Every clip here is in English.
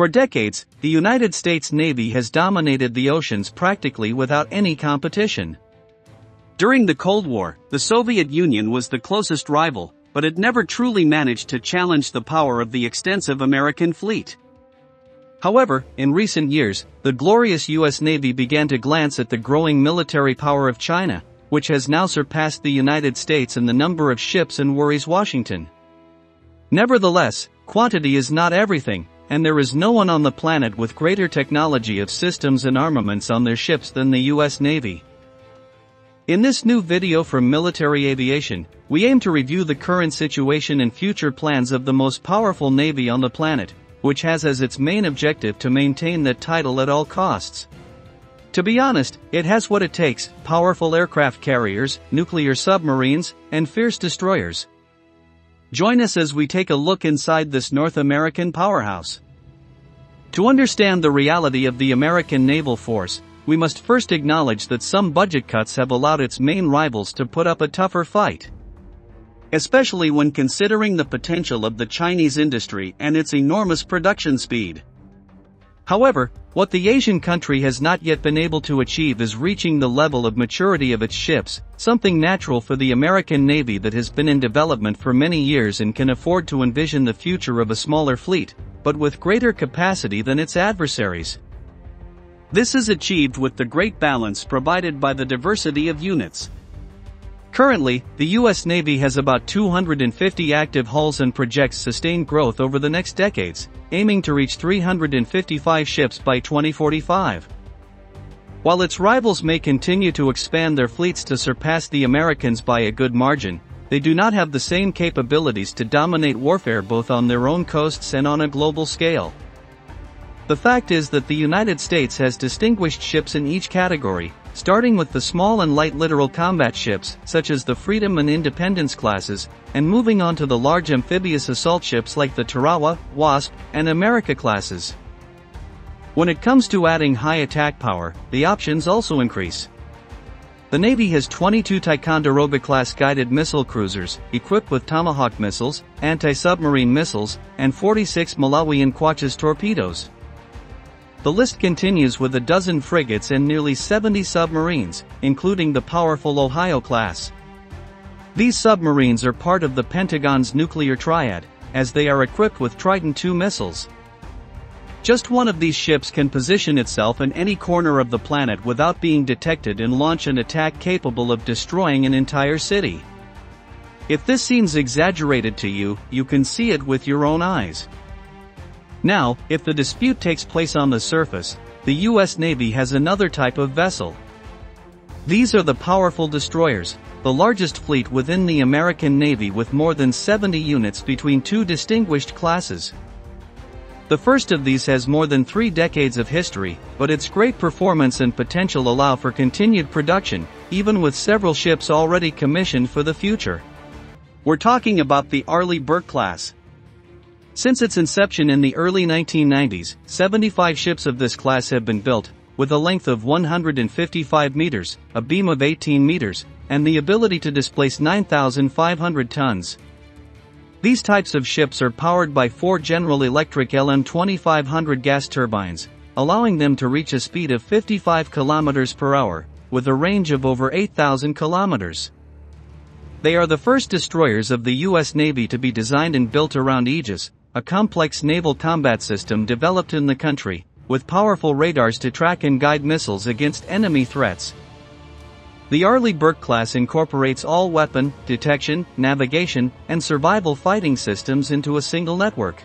For decades, the United States Navy has dominated the oceans practically without any competition. During the Cold War, the Soviet Union was the closest rival, but it never truly managed to challenge the power of the extensive American fleet. However, in recent years, the glorious U.S. Navy began to glance at the growing military power of China, which has now surpassed the United States in the number of ships and worries Washington. Nevertheless, quantity is not everything, and there is no one on the planet with greater technology of systems and armaments on their ships than the U.S. Navy. In this new video from Military Aviation, we aim to review the current situation and future plans of the most powerful Navy on the planet, which has as its main objective to maintain that title at all costs. To be honest, it has what it takes: powerful aircraft carriers, nuclear submarines, and fierce destroyers. Join us as we take a look inside this North American powerhouse. To understand the reality of the American naval force, we must first acknowledge that some budget cuts have allowed its main rivals to put up a tougher fight. Especially when considering the potential of the Chinese industry and its enormous production speed. However, what the Asian country has not yet been able to achieve is reaching the level of maturity of its ships, something natural for the American Navy that has been in development for many years and can afford to envision the future of a smaller fleet, but with greater capacity than its adversaries. This is achieved with the great balance provided by the diversity of units. Currently, the U.S. Navy has about 250 active hulls and projects sustained growth over the next decades, aiming to reach 355 ships by 2045. While its rivals may continue to expand their fleets to surpass the Americans by a good margin, they do not have the same capabilities to dominate warfare both on their own coasts and on a global scale. The fact is that the United States has distinguished ships in each category, starting with the small and light littoral combat ships, such as the Freedom and Independence classes, and moving on to the large amphibious assault ships like the Tarawa, Wasp, and America classes. When it comes to adding high attack power, the options also increase. The Navy has 22 Ticonderoga-class guided missile cruisers, equipped with Tomahawk missiles, anti-submarine missiles, and 46 Malawian Quachas torpedoes. The list continues with a dozen frigates and nearly 70 submarines, including the powerful Ohio class. These submarines are part of the Pentagon's nuclear triad, as they are equipped with Trident II missiles. Just one of these ships can position itself in any corner of the planet without being detected and launch an attack capable of destroying an entire city. If this seems exaggerated to you, you can see it with your own eyes. Now, if the dispute takes place on the surface, the U.S. Navy has another type of vessel. These are the powerful destroyers, the largest fleet within the American Navy with more than 70 units between two distinguished classes. The first of these has more than 3 decades of history, but its great performance and potential allow for continued production, even with several ships already commissioned for the future. We're talking about the Arleigh Burke class. Since its inception in the early 1990s, 75 ships of this class have been built, with a length of 155 meters, a beam of 18 meters, and the ability to displace 9,500 tons. These types of ships are powered by 4 General Electric LM2500 gas turbines, allowing them to reach a speed of 55 kilometers per hour, with a range of over 8,000 kilometers. They are the first destroyers of the U.S. Navy to be designed and built around Aegis, a complex naval combat system developed in the country, with powerful radars to track and guide missiles against enemy threats. The Arleigh Burke class incorporates all weapon, detection, navigation, and survival fighting systems into a single network.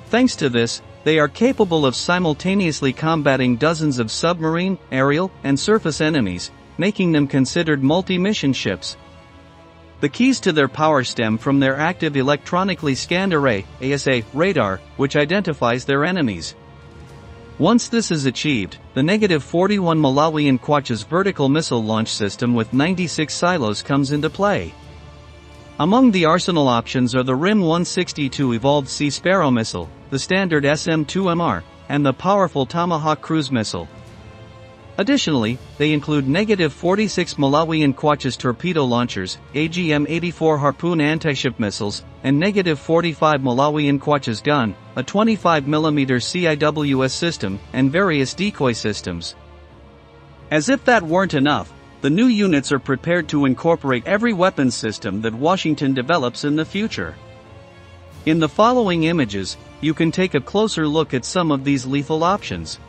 Thanks to this, they are capable of simultaneously combating dozens of submarine, aerial, and surface enemies, making them considered multi-mission ships. The keys to their power stem from their active electronically scanned array (ASA) radar, which identifies their enemies. Once this is achieved, the -41 Malawian Quachas vertical missile launch system with 96 silos comes into play. Among the arsenal options are the RIM 162 Evolved Sea Sparrow missile, the standard SM-2MR, and the powerful Tomahawk cruise missile. Additionally, they include -46 Malawian Quachas torpedo launchers, AGM-84 Harpoon anti-ship missiles, and -45 Malawian Quachas gun, a 25mm CIWS system, and various decoy systems. As if that weren't enough, the new units are prepared to incorporate every weapons system that Washington develops in the future. In the following images, you can take a closer look at some of these lethal options.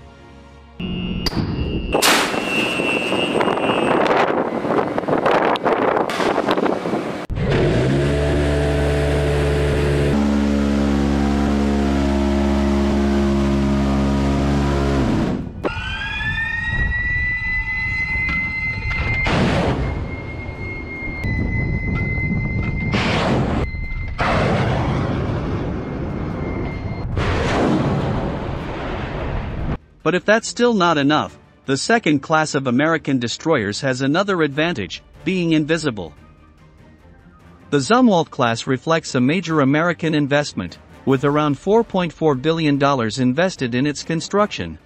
But if that's still not enough, the second class of American destroyers has another advantage, being invisible. The Zumwalt class reflects a major American investment, with around $4.4 billion invested in its construction.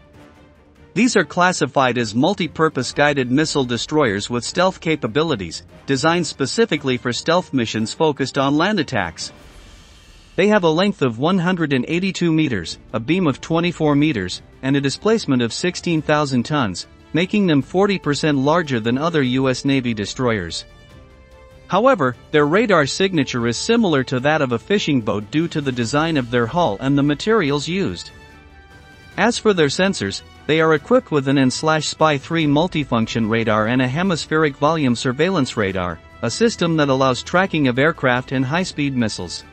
These are classified as multi-purpose guided missile destroyers with stealth capabilities, designed specifically for stealth missions focused on land attacks. They have a length of 182 meters, a beam of 24 meters, and a displacement of 16,000 tons, making them 40% larger than other U.S. Navy destroyers. However, their radar signature is similar to that of a fishing boat due to the design of their hull and the materials used. As for their sensors, they are equipped with an N/Spy-3 multifunction radar and a hemispheric volume surveillance radar, a system that allows tracking of aircraft and high-speed missiles.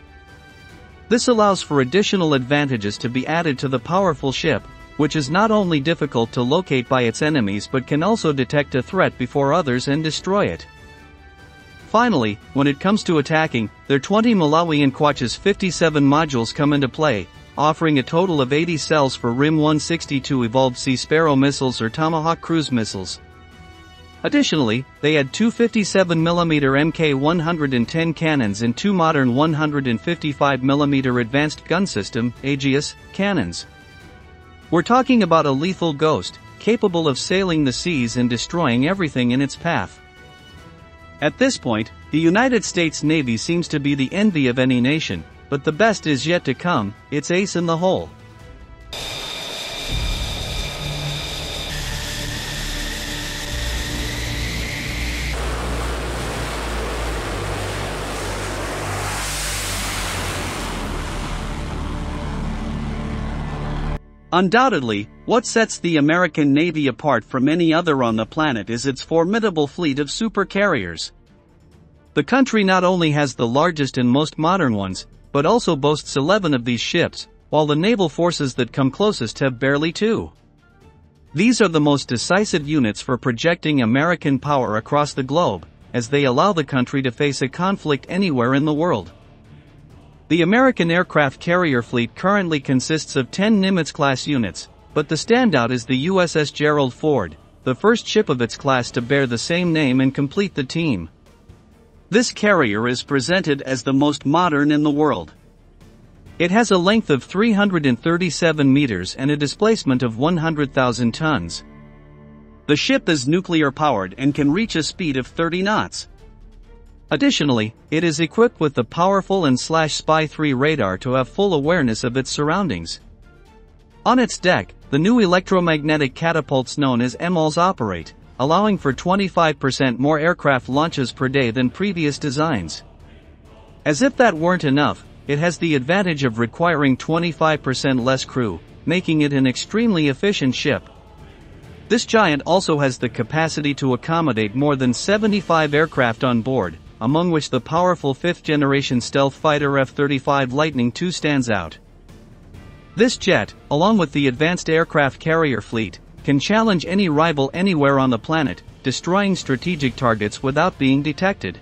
This allows for additional advantages to be added to the powerful ship, which is not only difficult to locate by its enemies but can also detect a threat before others and destroy it. Finally, when it comes to attacking, their 20 Malawian Quachas 57 modules come into play, offering a total of 80 cells for RIM-162 evolved Sea Sparrow missiles or Tomahawk cruise missiles. Additionally, they had two 57mm Mk110 cannons and two modern 155mm advanced gun system (Aegis) cannons. We're talking about a lethal ghost, capable of sailing the seas and destroying everything in its path. At this point, the United States Navy seems to be the envy of any nation, but the best is yet to come, it's ace in the hole. Undoubtedly, what sets the American Navy apart from any other on the planet is its formidable fleet of supercarriers. The country not only has the largest and most modern ones, but also boasts 11 of these ships, while the naval forces that come closest have barely 2. These are the most decisive units for projecting American power across the globe, as they allow the country to face a conflict anywhere in the world. The American aircraft carrier fleet currently consists of 10 Nimitz-class units, but the standout is the USS Gerald Ford, the first ship of its class to bear the same name and complete the team. This carrier is presented as the most modern in the world. It has a length of 337 meters and a displacement of 100,000 tons. The ship is nuclear-powered and can reach a speed of 30 knots. Additionally, it is equipped with the powerful N/Spy-3 radar to have full awareness of its surroundings. On its deck, the new electromagnetic catapults known as EMALs operate, allowing for 25% more aircraft launches per day than previous designs. As if that weren't enough, it has the advantage of requiring 25% less crew, making it an extremely efficient ship. This giant also has the capacity to accommodate more than 75 aircraft on board, among which the powerful 5th-generation stealth fighter F-35 Lightning II stands out. This jet, along with the advanced aircraft carrier fleet, can challenge any rival anywhere on the planet, destroying strategic targets without being detected.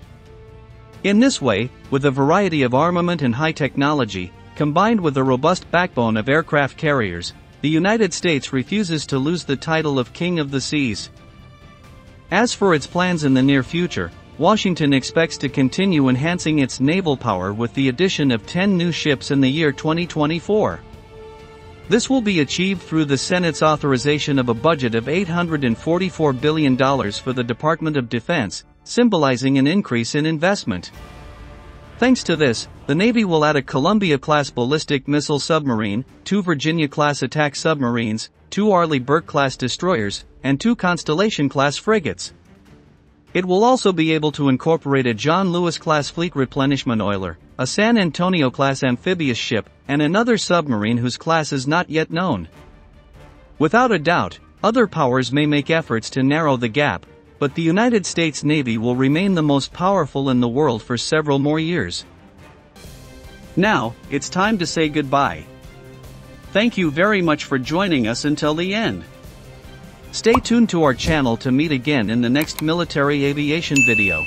In this way, with a variety of armament and high technology, combined with a robust backbone of aircraft carriers, the United States refuses to lose the title of King of the Seas. As for its plans in the near future, Washington expects to continue enhancing its naval power with the addition of 10 new ships in the year 2024. This will be achieved through the Senate's authorization of a budget of $844 billion for the Department of Defense, symbolizing an increase in investment. Thanks to this, the Navy will add a Columbia-class ballistic missile submarine, 2 Virginia-class attack submarines, 2 Arleigh Burke-class destroyers, and 2 Constellation-class frigates. It will also be able to incorporate a John Lewis-class fleet replenishment oiler, a San Antonio-class amphibious ship, and another submarine whose class is not yet known. Without a doubt, other powers may make efforts to narrow the gap, but the United States Navy will remain the most powerful in the world for several more years. Now, it's time to say goodbye. Thank you very much for joining us until the end. Stay tuned to our channel to meet again in the next military aviation video.